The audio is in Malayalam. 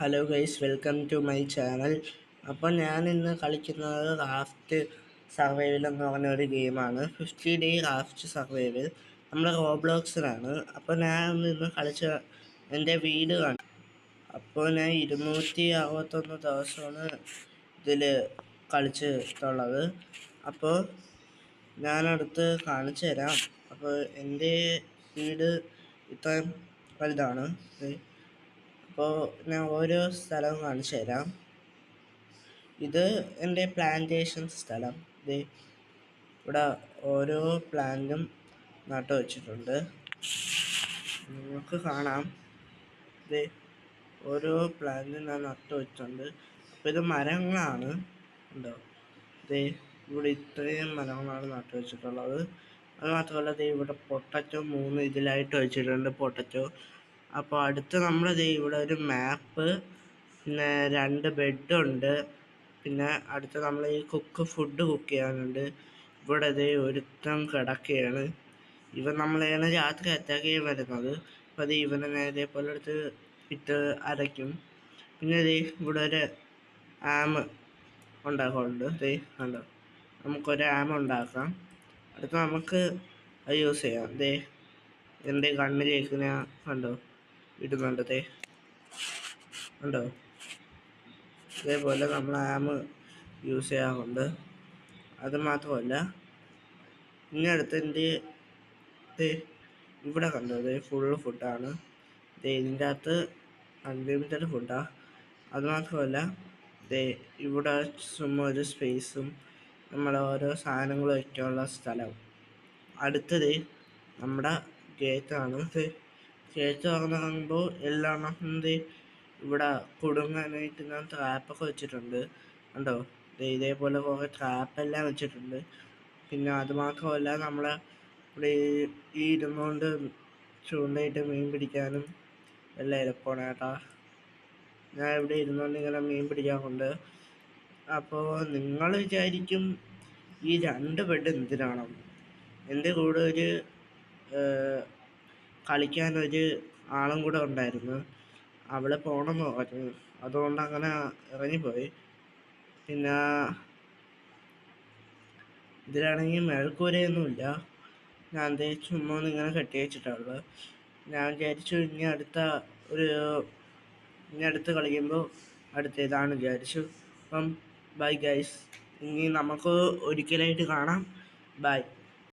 Hello guys, welcome to my channel. അപ്പോൾ ഞാൻ ഇന്ന് കളിക്കുന്നത് റാഫ്റ്റ് സർവൈവൽ എന്ന് പറഞ്ഞ ഒരു ഗെയിമാണ്. 50 ഡേ റാഫ്റ്റ് സർവൈവൽ. നമ്മൾ റോബ്ലോക്സിലാണ്. അപ്പോൾ ഞാൻ ഇന്ന് കളിച്ച എൻ്റെ വീട് കാണാം. അപ്പോൾ ഞാൻ 261 ദിവസമാണ് ഇതിൽ കളിച്ചിട്ടുള്ളത്. അപ്പോൾ ഞാനടുത്ത് കാണിച്ചു തരാം. അപ്പോൾ എൻ്റെ വീട് ഇത്രയും വലുതാണ്. അപ്പോൾ ഞാൻ ഓരോ സ്ഥലവും കാണിച്ചു തരാം. ഇത് എൻ്റെ പ്ലാന്റേഷൻ സ്ഥലം. ഇവിടെ ഓരോ പ്ലാന്റും നട്ടു വച്ചിട്ടുണ്ട്, നിങ്ങൾക്ക് കാണാം. ഓരോ പ്ലാന്റും ഞാൻ നട്ടു വെച്ചിട്ടുണ്ട്. അപ്പോൾ ഇത് മരങ്ങളാണ്, ഉണ്ടോ? ഇവിടെ ഇത്രയും മരങ്ങളാണ് നട്ടു വെച്ചിട്ടുള്ളത്. അത് മാത്രമല്ല ഇവിടെ പൊട്ടറ്റോ 3 ഇതിലായിട്ട് വെച്ചിട്ടുണ്ട്, പൊട്ടറ്റോ. അപ്പോൾ അടുത്ത് നമ്മൾ ഇവിടെ ഒരു മാപ്പ്, പിന്നെ 2 ബെഡുണ്ട്. പിന്നെ അടുത്ത് നമ്മൾ ഈ ഫുഡ് കുക്ക് ചെയ്യാനുണ്ട്. ഇവിടെ ഒരുത്തം കിടക്കുകയാണ്. ഇവൻ നമ്മളെയാണ് രാത്രി അറ്റാക്ക് ചെയ്യാൻ വരുന്നത്. അപ്പോൾ ഇവനെ നേരെ പോലെ എടുത്ത് ഇട്ട് അരയ്ക്കും. പിന്നെ ഇവിടെ ഒരു ആം ഉണ്ടാക്കുന്നുണ്ട്. കണ്ടോ, നമുക്കൊരു ആം ഉണ്ടാക്കാം. അടുത്ത് നമുക്ക് അത് യൂസ് ചെയ്യാം. എൻ്റെ കണ്ണിലേക്ക് ഞാൻ കണ്ടോ ഇടുന്നുണ്ട്. കണ്ടോ, ഇതേപോലെ നമ്മൾ ആം യൂസ് ചെയ്യാറുണ്ട്. അത് മാത്രമല്ല ഇനി അടുത്ത് എൻ്റെ ഇവിടെ കണ്ടോ, ഫുള്ള് ഫുഡാണ്. ഇതിൻ്റെ അകത്ത് അൺലിമിറ്റഡ് ഫുഡാണ്. അത് മാത്രമല്ല ഇവിടെ ചുമ്മാ ഒരു സ്പേസും നമ്മളെ ഓരോ സാധനങ്ങൾ വയ്ക്കാനുള്ള സ്ഥലം. അടുത്തത് നമ്മുടെ ഗേറ്റാണ്. ഗേറ്റ് തുറന്നിറങ്ങുമ്പോൾ എല്ലാം ഇവിടെ കുടുങ്ങാനായിട്ട് ഞാൻ ട്രാപ്പൊക്കെ വെച്ചിട്ടുണ്ട്. കണ്ടോ, ഇതേപോലെ കുറേ ട്രാപ്പെല്ലാം വെച്ചിട്ടുണ്ട്. പിന്നെ അത് മാത്രമല്ല നമ്മളെ ഇവിടെ ഈ ഇരുന്നുകൊണ്ട് ചൂണ്ടയിട്ട് മീൻ പിടിക്കാനും എല്ലാം എളുപ്പമാണ് കേട്ടോ. ഞാൻ ഇവിടെ ഇരുന്നുകൊണ്ട് ഇങ്ങനെ മീൻ പിടിക്കാറുണ്ട്. അപ്പോൾ നിങ്ങൾ വിചാരിക്കും ഈ 2 ബെഡ് എന്തിനാണ്? എൻ്റെ കൂടെ ഒരു കളിക്കാനൊരു ആളും കൂടെ ഉണ്ടായിരുന്നു. അവളെ പോകണമെന്ന് പറഞ്ഞു, അതുകൊണ്ട് അങ്ങനെ ഇറങ്ങിപ്പോയി. പിന്നെ ഇതിലാണെങ്കിൽ മേൽക്കൂരയൊന്നുമില്ല. ഞാൻ ചുമ്മാ ഇങ്ങനെ കെട്ടി വെച്ചിട്ടുള്ളത്. ഞാൻ വിചാരിച്ചു ഇനി അടുത്ത് കളിക്കുമ്പോൾ ഇതാണ് വിചാരിച്ചു. അപ്പം ബൈ ഗൈസ്, ഇനി നമുക്ക് ഒരിക്കലായിട്ട് കാണാം. ബൈ.